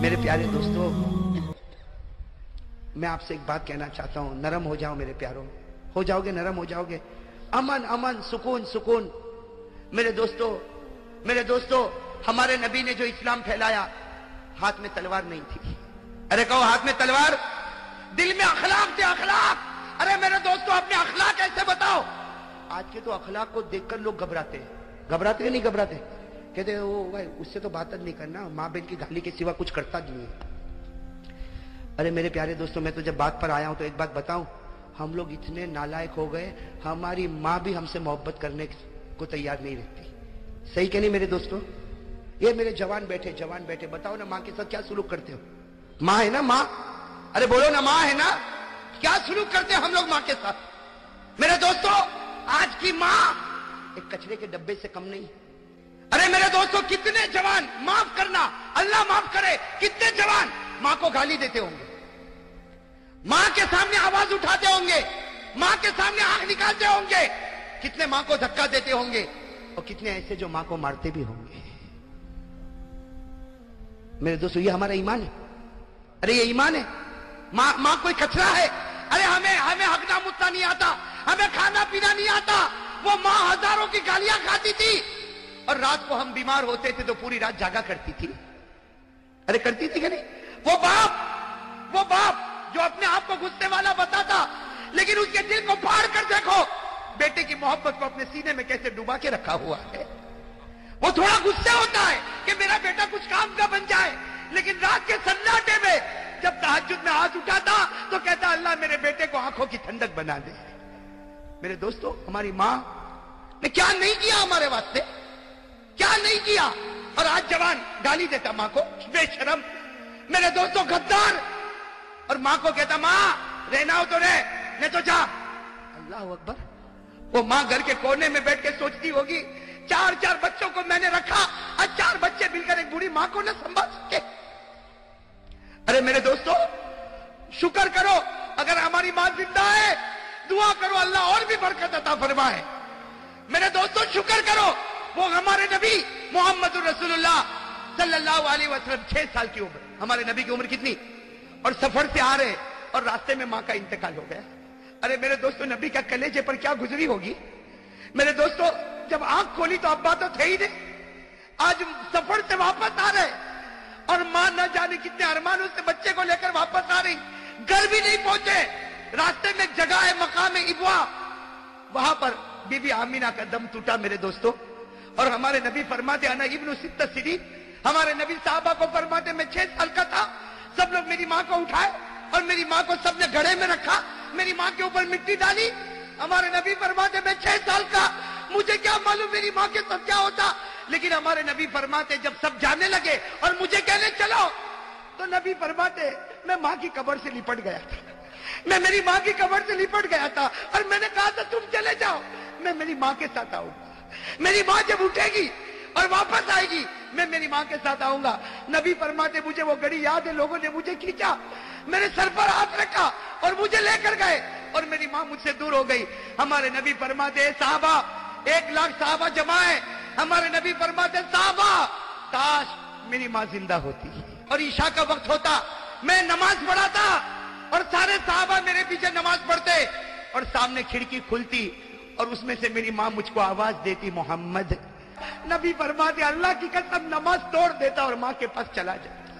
میرے پیارے دوستو، میں آپ سے ایک بات کہنا چاہتا ہوں، نرم ہو جاؤ میرے پیاروں، ہو جاؤ گے، نرم ہو جاؤ گے، امن امن، سکون سکون۔ میرے دوستو، ہمارے نبی نے جو اسلام پھیلایا، ہاتھ میں تلوار نہیں تھی۔ ارے کہو ہاتھ میں تلوار، دل میں اخلاق تھے، اخلاق۔ ارے میرے دوستو، اپنے اخلاق ایسے بتاؤ۔ آج کے تو اخلاق کو دیکھ کر لوگ گھبراتے ہیں، گھبراتے نہیں گھبراتے، کہتے ہیں بھائی اس سے تو بات نہیں کرنا، ماں بہن کی گالی کے سوا کچھ کرتا نہیں ہے۔ ارے میرے پیارے دوستو، میں تو جب بات پر آیا ہوں تو ایک بات بتاؤں، ہم لوگ اتنے نالائق ہو گئے، ہماری ماں بھی ہم سے محبت کرنے کو تیار نہیں رہتی۔ صحیح کہ نہیں میرے دوستو؟ یہ میرے جوان بیٹھے، بتاؤ نا، ماں کے ساتھ کیا سلوک کرتے ہو؟ ماں ہے نا، ماں، ارے بولو نا، ماں ہے نا، کیا سلوک کرتے ہیں ہم لوگ ماں کے ساتھ؟ میرے دوستو، آج کی ماں ایک کچرے کے ڈبے سے کم نہیں۔ ارے میرے دوستو، کتنے جوان، معاف کرنا، اللہ معاف کرے، کتنے جوان ماں کو گالی دیتے ہوں گے، ماں کے سامنے آواز اٹھاتے ہوں گے، ماں کے سامنے آنکھ نکالتے ہوں گے، کتنے ماں کو دھکا دیتے ہوں گے، اور کتنے ایسے جو ماں کو مارتے بھی ہوں گے۔ میرے دوستو، یہ ہمارا ایمان ہے؟ ارے یہ ایمان ہے؟ ماں کوئی کچرا ہے؟ ارے ہمیں ہگنا متنا نہیں آتا، ہمیں کھانا پینا نہیں آتا، وہ ماں ہزاروں کی گالیاں کھاتی تھی، اور رات کو ہم بیمار ہوتے تھے تو پوری رات جاگا کرتی تھی۔ ارے کرتی تھی کہ نہیں؟ وہ باپ جو اپنے آپ کو غصے والا بتاتا، لیکن اس کے دل کو پھاڑ کر دیکھو، بیٹے کی محبت کو اپنے سینے میں کیسے ڈبا کے رکھا ہوا ہے۔ وہ تھوڑا غصے ہوتا ہے کہ میرا بیٹا کچھ کام کا بن جائے، لیکن رات کے سناٹے میں جب تہجد میں ہاتھ اٹھاتا تو کہتا اللہ میرے بیٹے کو آنکھوں کی ٹھنڈک بنا دے۔ میرے دوستو، ہماری ماں نے کیا نہیں کیا ہمارے واسطے، کیا نہیں کیا، اور آج جوان گالی دیتا ماں کو، بے شرم۔ میرے دوستو، غدار، اور ماں کو کہتا ماں رہنا ہو تو رہ، نہیں تو جا۔ اللہ اکبر۔ وہ ماں گھر کے کونے میں بیٹھ کے سوچتی ہوگی، چار بچوں کو میں نے رکھا، اور 4 بچے مل کر ایک بوڑھی ماں کو نہ سنبھال سکے۔ ارے میرے دوستو، شکر کرو اگر ہماری ماں زندہ ہے، دعا کرو اللہ اور بھی برکت عطا فرمائے۔ میرے دوستو، شکر کرو، وہ ہمارے نبی محمد رسول اللہ صلی اللہ علیہ وسلم 6 سال کی عمر، ہمارے نبی کی عمر کتنی، اور سفر سے آ رہے اور راستے میں ماں کا انتقال ہو گیا۔ ارے میرے دوستو، نبی کا کلیجے پر کیا گزری ہوگی۔ میرے دوستو، جب آنکھ کھولی تو ابا تو تھے ہی نہیں، آج سفر سے واپس آ رہے، اور ماں نہ جانے کتنے ارمانوں سے بچے کو لے کر واپس آ رہی، گھر بھی نہیں پہنچے، راستے میں ایک جگہ ہے مقام ابوا، وہاں پر بی بی آمینہ کا دم ٹوٹا میرے دوستو، اور ہمارے نبی فرماتے انا ابن 6 سنین، ہمارے نبی صحابہ کو فرماتے میں 6 سال کا تھا، سب لوگ میری ماں کو اٹھائے اور میری ماں کو سب نے گھڑے میں رکھا، میری ماں کے اوپر مٹی ڈالی۔ ہمارے نبی فرماتے میں 6 سال کا، مجھے کیا معلوم میری ماں کے ساتھ کیا ہوتا، لیکن ہمارے نبی فرماتے جب سب جانے لگے اور مجھے کہنے چلو، تو نبی فرماتے میں ماں کی قبر سے لپٹ گیا تھا، میں میری ماں کی قبر سے لپٹ گیا تھا، اور میں نے کہا تھا تم چلے جاؤ، میں میری ماں کے ساتھ آؤں گا، میری ماں جب اٹھے گی اور واپس آئے گی میں میری ماں کے ساتھ آؤں گا۔ نبی فرماتے مجھے وہ گھڑی یاد ہے، لوگوں نے مجھے کھینچا، میرے سر پر ہاتھ رکھا اور مجھے لے کر گئے، اور میری ماں مجھ سے دور ہو گئی۔ ہمارے نبی فرماتے صحابہ، 1 لاکھ صحابہ جمع ہے، ہمارے نبی فرماتے صحابہ کاش میری ماں زندہ ہوتی، اور عشاء کا وقت ہوتا، میں نماز پڑھاتا اور سارے صحابہ میرے پیچھے نماز پڑھتے، اور سامنے کھڑکی کھلتی اور اس میں سے میری ماں مجھ کو آواز دیتی محمد۔ نبی فرماتے اللہ کی قسم نماز توڑ دیتا اور ماں کے پاس چلا جاتا۔